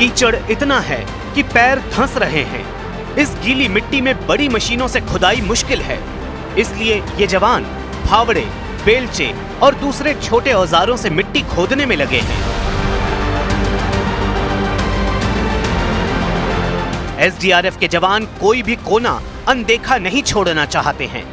कीचड़ इतना है कि पैर धंस रहे हैं। इस गीली मिट्टी में बड़ी मशीनों से खुदाई मुश्किल है, इसलिए ये जवान फावड़े, बेलचे और दूसरे छोटे औजारों से मिट्टी खोदने में लगे हैं। एसडीआरएफ के जवान कोई भी कोना अनदेखा नहीं छोड़ना चाहते हैं।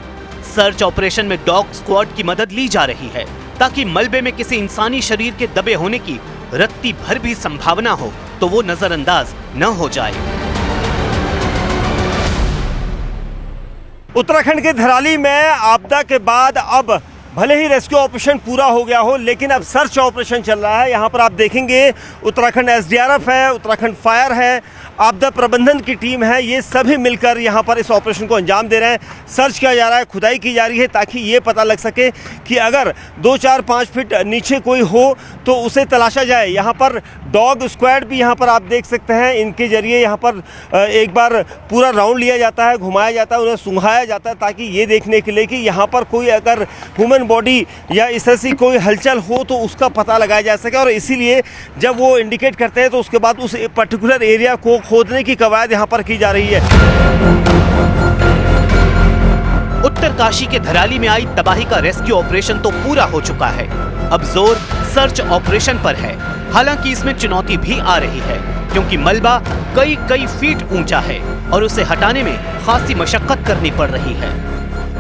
सर्च ऑपरेशन में डॉग स्क्वाड की मदद ली जा रही है ताकि मलबे में किसी इंसानी शरीर के दबे होने की रत्ती भर भी संभावना हो तो वो नजरअंदाज न हो जाए। उत्तराखंड के धराली में आपदा के बाद अब भले ही रेस्क्यू ऑपरेशन पूरा हो गया हो, लेकिन अब सर्च ऑपरेशन चल रहा है। यहाँ पर आप देखेंगे उत्तराखंड एसडीआरएफ है, उत्तराखंड फायर है, आपदा प्रबंधन की टीम है, ये सभी मिलकर यहाँ पर इस ऑपरेशन को अंजाम दे रहे हैं। सर्च किया जा रहा है, खुदाई की जा रही है ताकि ये पता लग सके कि अगर 2, 4, 5 फीट नीचे कोई हो तो उसे तलाशा जाए। यहाँ पर डॉग स्क्वाड भी यहाँ पर आप देख सकते हैं, इनके जरिए यहाँ पर एक बार पूरा राउंड लिया जाता है, घुमाया जाता है, उन्हें सुंघाया जाता है ताकि ये देखने के लिए कि यहाँ पर कोई अगर ह्यूमन बॉडी या इस तरह से कोई हलचल हो तो उसका पता लगाया जा सके। और इसीलिए जब वो इंडिकेट करते हैं तो उसके बाद उस पर्टिकुलर एरिया को खोदने की कवायद यहाँ पर की जा रही है। उत्तरकाशी के धराली में आई तबाही का रेस्क्यू ऑपरेशन तो पूरा हो चुका है। अब जोर सर्च ऑपरेशन पर है। हालांकि इसमें चुनौती भी आ रही है क्योंकि मलबा कई फीट ऊंचा है और उसे हटाने में खासी मशक्कत करनी पड़ रही है।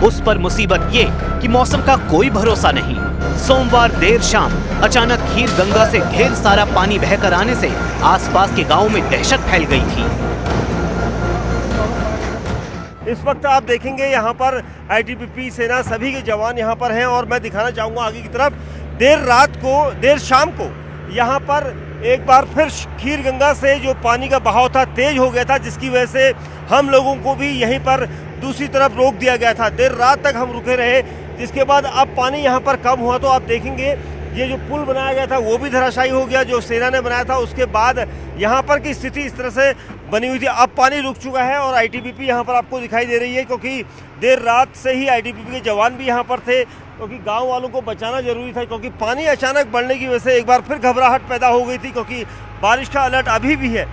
उस पर मुसीबत ये कि मौसम का कोई भरोसा नहीं। सोमवार देर शाम अचानक खीर गंगा से ढेर सारा पानी बहकर आने से आसपास के गांवों में दहशत फैल गई थी। इस वक्त आप देखेंगे यहाँ पर आईटीबीपी सेना सभी के जवान यहाँ पर हैं और मैं दिखाना चाहूँगा आगे की तरफ। देर शाम को यहाँ पर एक बार फिर खीर गंगा से जो पानी का बहाव था तेज हो गया था, जिसकी वजह से हम लोगों को भी यहीं पर दूसरी तरफ रोक दिया गया था। देर रात तक हम रुके रहे, जिसके बाद अब पानी यहाँ पर कम हुआ तो आप देखेंगे ये जो पुल बनाया गया था वो भी धराशायी हो गया जो सेना ने बनाया था। उसके बाद यहाँ पर की स्थिति इस तरह से बनी हुई थी। अब पानी रुक चुका है और आईटीबीपी यहाँ पर आपको दिखाई दे रही है क्योंकि देर रात से ही आईटीबीपी के जवान भी यहाँ पर थे क्योंकि गांव वालों को बचाना जरूरी था क्योंकि पानी अचानक बढ़ने की वजह से एक बार फिर घबराहट पैदा हो गई थी क्योंकि बारिश का अलर्ट अभी भी है।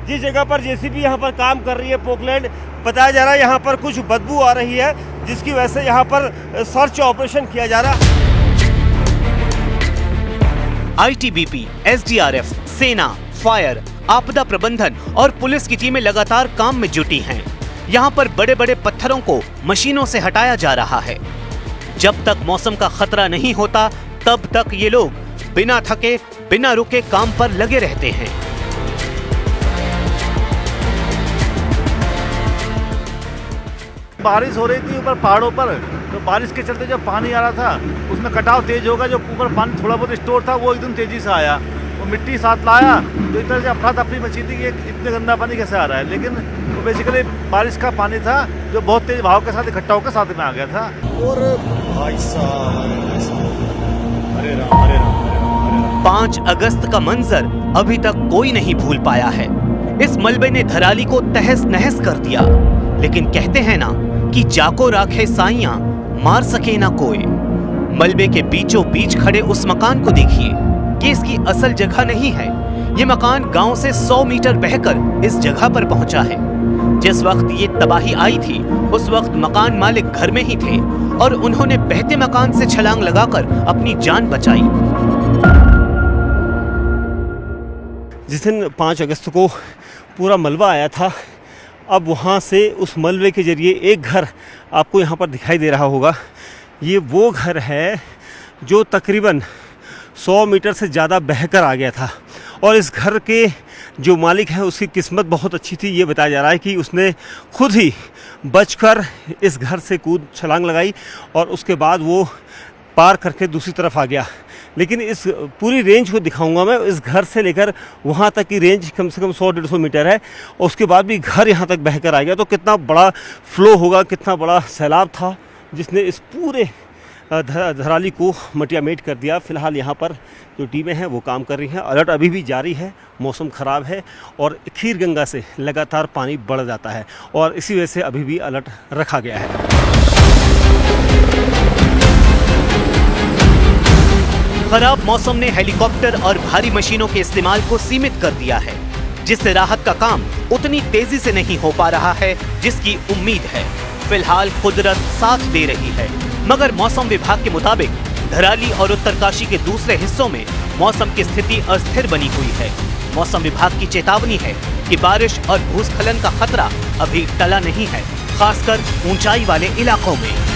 जिस जगह पर जेसीबी यहाँ पर काम कर रही है पोकलैंड, बताया जा रहा है यहाँ पर कुछ बदबू आ रही है जिसकी वजह से यहाँ पर सर्च ऑपरेशन किया जा रहा है। आईटीबीपी, एसडीआरएफ, सेना, फायर, आपदा प्रबंधन और पुलिस की टीमें लगातार काम में जुटी हैं। यहाँ पर बड़े बड़े पत्थरों को मशीनों से हटाया जा रहा है। जब तक मौसम का खतरा नहीं होता तब तक ये लोग बिना थके, बिना रुके काम पर लगे रहते हैं। बारिश हो रही थी ऊपर पहाड़ों पर, तो बारिश के चलते जब पानी आ रहा था उसमें कटाव तेज होगा। जो ऊपर पानी थोड़ा बहुत स्टोर था वो एकदम तेजी से आया, वो मिट्टी साथ लाया तो इस तरह से अफरा तफरी मची थी कि इतने गंदा पानी कैसे आ रहा है। लेकिन वो बेसिकली बारिश का पानी था जो बहुत तेज भाव के साथ इकट्ठा होकर साथ में आ गया था। और भाई साहब 5 अगस्त का मंजर अभी तक कोई नहीं भूल पाया है। इस मलबे ने धराली को तहस नहस कर दिया, लेकिन कहते हैं ना कि जाको राखे साइयां मार सके ना कोई। मलबे के बीचों बीच खड़े उस मकान को देखिए कि इसकी असल जगह नहीं है। ये मकान गांव से 100 मीटर बहकर इस जगह पर पहुंचा है। जिस वक्त ये तबाही आई थी उस वक्त मकान मालिक घर में ही थे और उन्होंने बहते मकान से छलांग लगाकर अपनी जान बचाई। जिस दिन 5 अगस्त को पूरा मलबा आया था, अब वहाँ से उस मलबे के जरिए एक घर आपको यहाँ पर दिखाई दे रहा होगा। ये वो घर है जो तकरीबन 100 मीटर से ज़्यादा बहकर आ गया था और इस घर के जो मालिक है उसकी किस्मत बहुत अच्छी थी। ये बताया जा रहा है कि उसने खुद ही बचकर इस घर से कूद छलांग लगाई और उसके बाद वो पार करके दूसरी तरफ आ गया। लेकिन इस पूरी रेंज को दिखाऊंगा मैं। इस घर से लेकर वहाँ तक की रेंज कम से कम 100-150 मीटर है और उसके बाद भी घर यहाँ तक बहकर आ गया। तो कितना बड़ा फ्लो होगा, कितना बड़ा सैलाब था जिसने इस पूरे धराली को मटियामेट कर दिया। फिलहाल यहाँ पर जो टीमें हैं वो काम कर रही हैं। अलर्ट अभी भी जारी है, मौसम ख़राब है और खीर गंगा से लगातार पानी बढ़ जाता है और इसी वजह से अभी भी अलर्ट रखा गया है। खराब मौसम ने हेलीकॉप्टर और भारी मशीनों के इस्तेमाल को सीमित कर दिया है। जिससे राहत का काम उतनी तेजी से नहीं हो पा रहा है जिसकी उम्मीद है। फिलहाल कुदरत साथ दे रही है, मगर मौसम विभाग के मुताबिक धराली और उत्तरकाशी के दूसरे हिस्सों में मौसम की स्थिति अस्थिर बनी हुई है। मौसम विभाग की चेतावनी है कि बारिश और भूस्खलन का खतरा अभी टला नहीं है, खासकर ऊंचाई वाले इलाकों में।